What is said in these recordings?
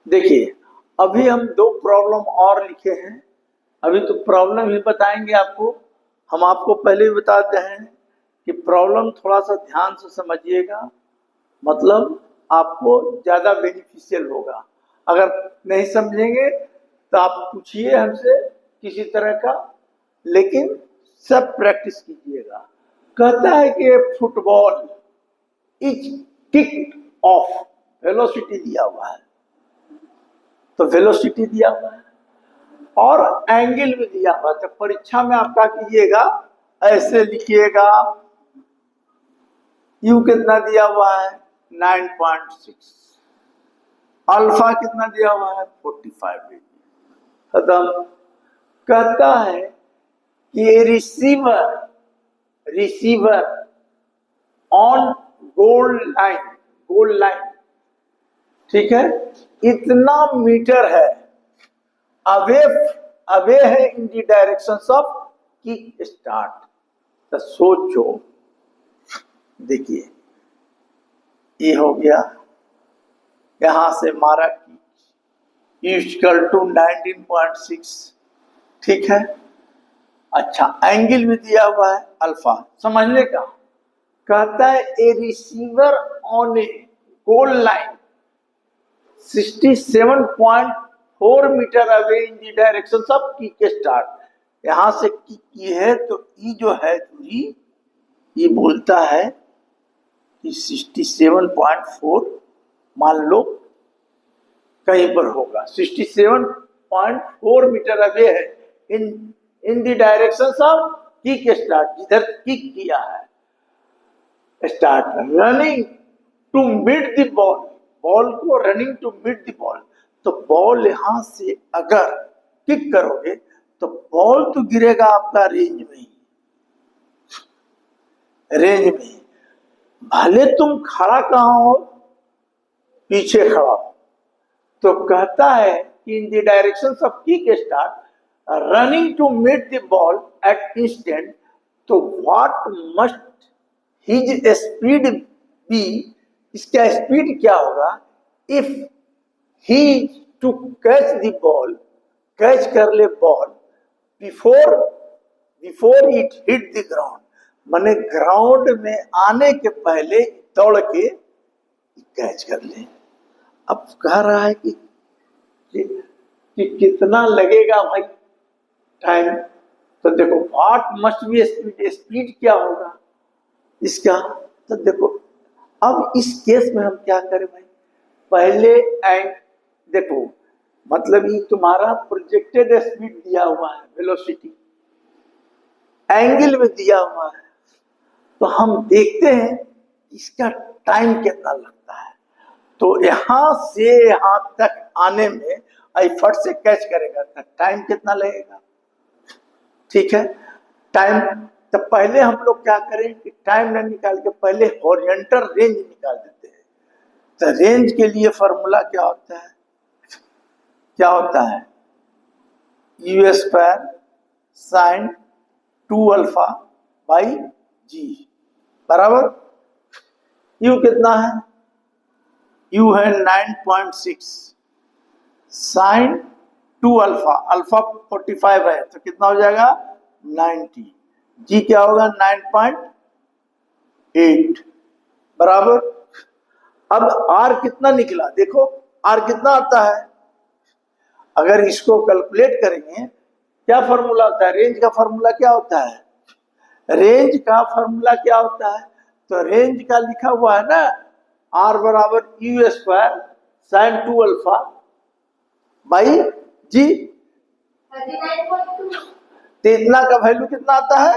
देखिए, अभी हम दो प्रॉब्लम और लिखे हैं। अभी तो प्रॉब्लम ही बताएंगे आपको। हम आपको पहले ही बताते हैं कि प्रॉब्लम थोड़ा सा ध्यान से समझिएगा, मतलब आपको ज़्यादा बेनिफिशियल होगा। अगर नहीं समझेंगे तो आप पूछिए हमसे किसी तरह का, लेकिन सब प्रैक्टिस कीजिएगा। कहता है कि football is kick off, velocity दिया हुआ है, तो वेलोसिटी दिया हुआ है और एंगल भी दिया हुआ है। तो परीक्षा में आप क्या कीजिएगा, ऐसे लिखिएगा, यू कितना दिया हुआ है 9.6, अल्फा कितना दिया हुआ है 45 डिग्री। खत्म। कहता है कि रिसीवर ऑन गोल्ड लाइन, ठीक है, इतना मीटर है अवे अवे है in the direction of kick start. तो सोचो, देखिए ये हो गया, यहां से मारा इक्वल टू 19.6, ठीक है। अच्छा, एंगल भी दिया हुआ है अल्फा, समझने का। कहता है a receiver on a goal line 67.4 metre away in the direction of kick start. यहां से किक की है तो ई जो है दूरी, ये बोलता है कि 67.4 मान लो कहीं पर होगा, 67.4 मीटर अवे है in the direction of kick start, जिधर किक किया है start, running to meet the ball, ball को running to meet the ball. तो बॉल यहां से अगर किक करोगे तो बॉल तो गिरेगा आपका रेंज में, भले तुम खड़ा कहां हो, पीछे खड़ा हो। तो कहता है कि in the direction of kick start running to meet the ball at instant, तो what must his speed be, इसका स्पीड क्या होगा, if he to catch the ball, catch कर ले ball before it hit the ground, माने ground में आने के पहले दौड़ के कैच कर ले। अब कह रहा है कि कितना लगेगा भाई टाइम। तो देखो, what must be speed, speed क्या होगा इसका। तो देखो, अब इस केस में हम क्या करें भाई, पहले देखो, मतलब ये तुम्हारा प्रोजेक्टेड स्पीड दिया हुआ है, वेलोसिटी, एंगल में दिया हुआ है, तो हम देखते हैं इसका टाइम कितना लगता है। तो यहां से यहां तक आने में फट से कैच करेगा तो टाइम कितना लगेगा, ठीक है। टाइम, तो पहले हम लोग क्या करें कि टाइम न निकाल के पहले हॉरिजॉन्टल रेंज निकाल देते हैं। तो रेंज के लिए फॉर्मूला क्या होता है, U square sine 2 alpha by G बराबर, यू कितना है, यू है 9.6 साइन 2 अल्फा, अल्फा 45 है तो कितना हो जाएगा 90, जी क्या होगा 9.8 बराबर। अब आर कितना निकला, देखो आर कितना आता है, अगर इसको कैलकुलेट करेंगे, क्या फॉर्मूला होता है, रेंज का फॉर्मूला क्या होता है, तो रेंज का लिखा हुआ है ना, आर बराबर U square sine 2 alpha by G, तो इतना का वैल्यू कितना आता है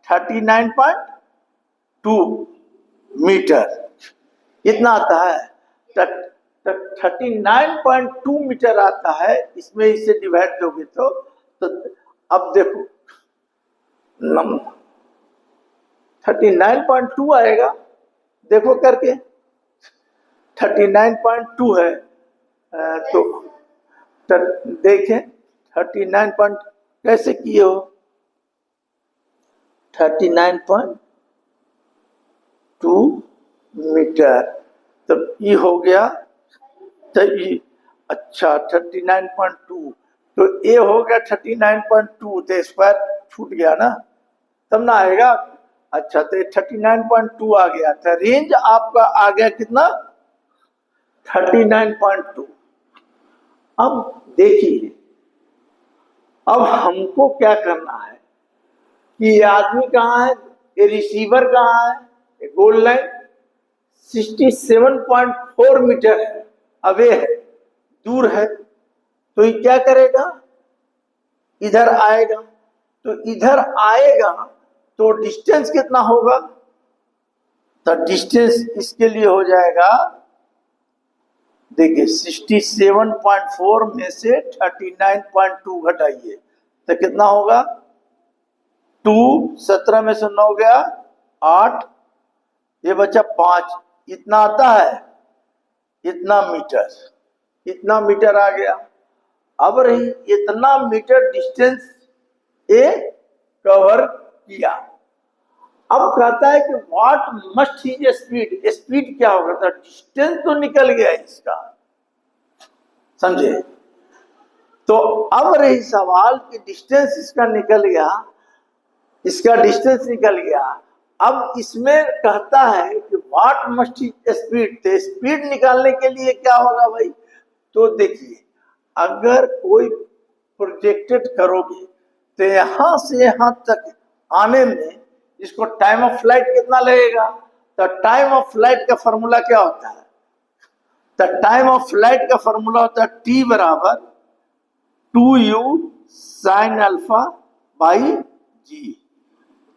39.2 मीटर, इतना आता है। 39.2 मीटर आता है, इसमें इसे डिवाइड दोगे तो अब देखो 39.2 आएगा, देखो करके 39.2 है, तो देखें 39. कैसे किए हो, 39.2 मीटर, तो ये हो गया। तो अच्छा 39.2, तो ए हो गया 39.2, तो स्क्वायर छूट गया ना, तब ना आएगा। अच्छा तो 39.2 आ गया, तो रेंज आपका आ गया कितना, 39.2। अब देखिए, अब हमको क्या करना है कि ये आदमी कहाँ है, ये रिसीवर कहाँ है, ये गोल लाइन 67.4 मीटर है, अवे है, दूर है। तो ये क्या करेगा, इधर आएगा, तो इधर आएगा तो डिस्टेंस कितना होगा, तो डिस्टेंस इसके लिए हो जाएगा, देखिए 67.4 में से 39.2 घटाइए तो कितना होगा, 2, 17 में से 9 गया 8, ये बचा 5, इतना आता है, इतना मीटर, इतना मीटर आ गया। अब रही इतना मीटर डिस्टेंस ए कवर किया। अब कहता है कि what must he speed, speed क्या होगा, तो डिस्टेंस तो निकल गया इसका, समझे। तो अब रही सवाल कि डिस्टेंस इसका निकल गया, इसका डिस्टेंस निकल गया। अब इसमें कहता है कि व्हाट मस्ट ही स्पीड, तो स्पीड निकालने के लिए क्या होगा भाई, तो देखिए अगर कोई प्रोजेक्टेड करोगे तो यहां से यहां तक आने में इसको टाइम ऑफ फ्लाइट कितना लगेगा, तो टाइम ऑफ फ्लाइट का फॉर्मूला क्या होता है, तो टाइम ऑफ फ्लाइट का फॉर्मूला होता है टी बराबर 2u sine alpha by G.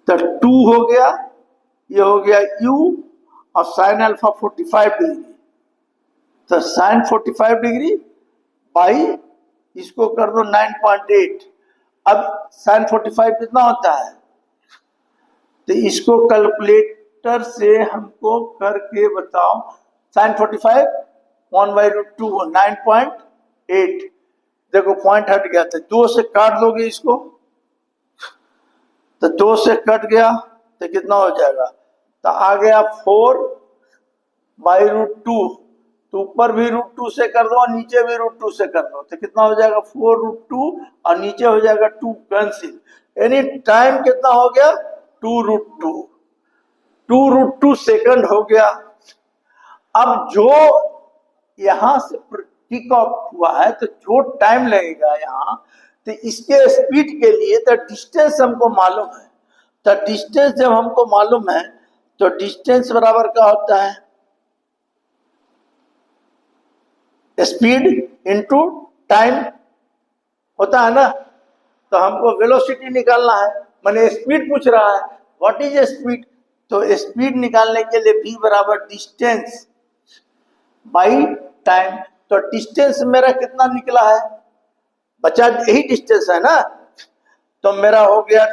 तो 2 हो गया, ये हो गया u, और साइन अल्फा 45 डिग्री, तो साइन 45 डिग्री बाई इसको कर दो 9.8। अब साइन 45 कितना होता है, तो इसको कैलकुलेटर से हमको करके बताओ, साइन 45 1/√2 9.8, देखो पॉइंट हट गया था, 2 से काट दोगे इसको, तो 2 से कट गया तो कितना हो जाएगा, तो आ गया 4/√2, तो ऊपर भी √2 से कर दो और नीचे भी √2 से कर दो, तो कितना हो जाएगा 4√2, और नीचे हो जाएगा 2 कैंसिल, यानी टाइम कितना हो गया 2√2, 2√2 सेकंड हो गया। अब जो यहां से किक ऑफ हुआ है, तो जो टाइम लगेगा यहाँ, तो इसके स्पीड के लिए तो डिस्टेंस हमको मालूम है, तो डिस्टेंस जब हमको मालूम है तो डिस्टेंस बराबर क्या होता है, स्पीड इनटू टाइम होता है ना। तो हमको वेलोसिटी निकालना है, मैंने स्पीड पूछ रहा है, व्हाट इज स्पीड, तो स्पीड निकालने के लिए v बराबर डिस्टेंस बाई टाइम। तो डिस्टेंस मेरा कितना निकला है, बचा यही डिस्टेंस है ना, तो मेरा हो गया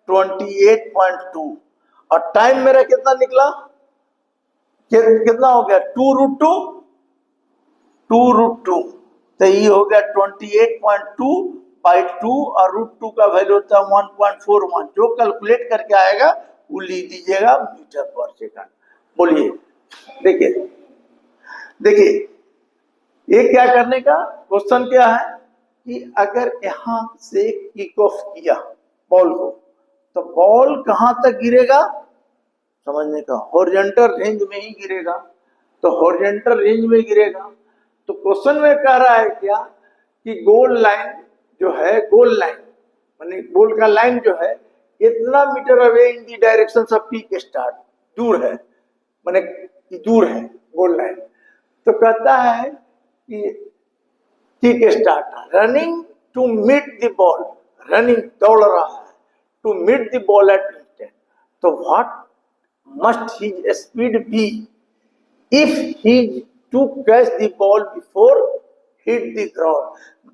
28.2, और टाइम मेरा कितना निकला, कितना हो गया 2√2, 2√2, तो ये हो गया 28.2/2, और √2 का वैल्यू होता है 1.41, जो कैलकुलेट करके आएगा वो लिख दीजिएगा मीटर पर सेकंड। बोलिए, देखिए देखिए ये क्या करने का क्वेश्चन क्या है कि अगर यहां से किक ऑफ किया बॉल को, तो बॉल कहां तक गिरेगा, समझने का, हॉरिजॉन्टल रेंज में ही गिरेगा, तो हॉरिजॉन्टल रेंज में गिरेगा। तो क्वेश्चन में कह रहा है क्या कि गोल लाइन जो है, गोल लाइन माने गोल का लाइन जो है इतना metre away in the direction of kick start, दूर है, माने दूर है गोल लाइन। तो कहता है कि kick start running to meet the ball, running दौड़ रहा है to meet the ball at instant, तो what must his speed be if he to catch the ball before hit the ground,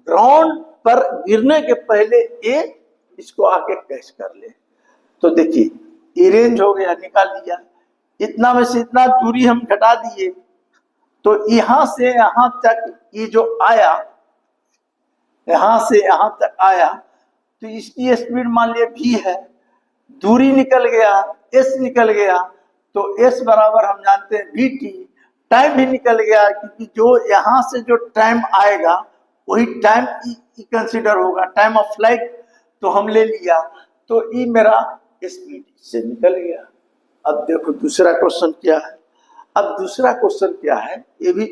ground पर गिरने के पहले ये इसको आके कैच कर ले। तो देखिए ये रेंज हो गया, निकाल दिया, इतना में से इतना दूरी हम घटा दिए, तो यहां से यहां तक ये जो आया, यहां से यहां तक आया, तो इसकी स्पीड मान लिया v है, दूरी निकल गया s निकल गया, तो s बराबर हम जानते हैं vt, टाइम भी निकल गया, क्योंकि जो यहाँ से जो टाइम आएगा वही टाइम कंसिडर होगा, टाइम ऑफ फ्लाइट तो हम ले लिया, तो ये मेरा स्पीड से निकल गया। अब देखो दूसरा क्वेश्चन क्या है। अब दूसरा क्वेश्चन क्या है, ये भी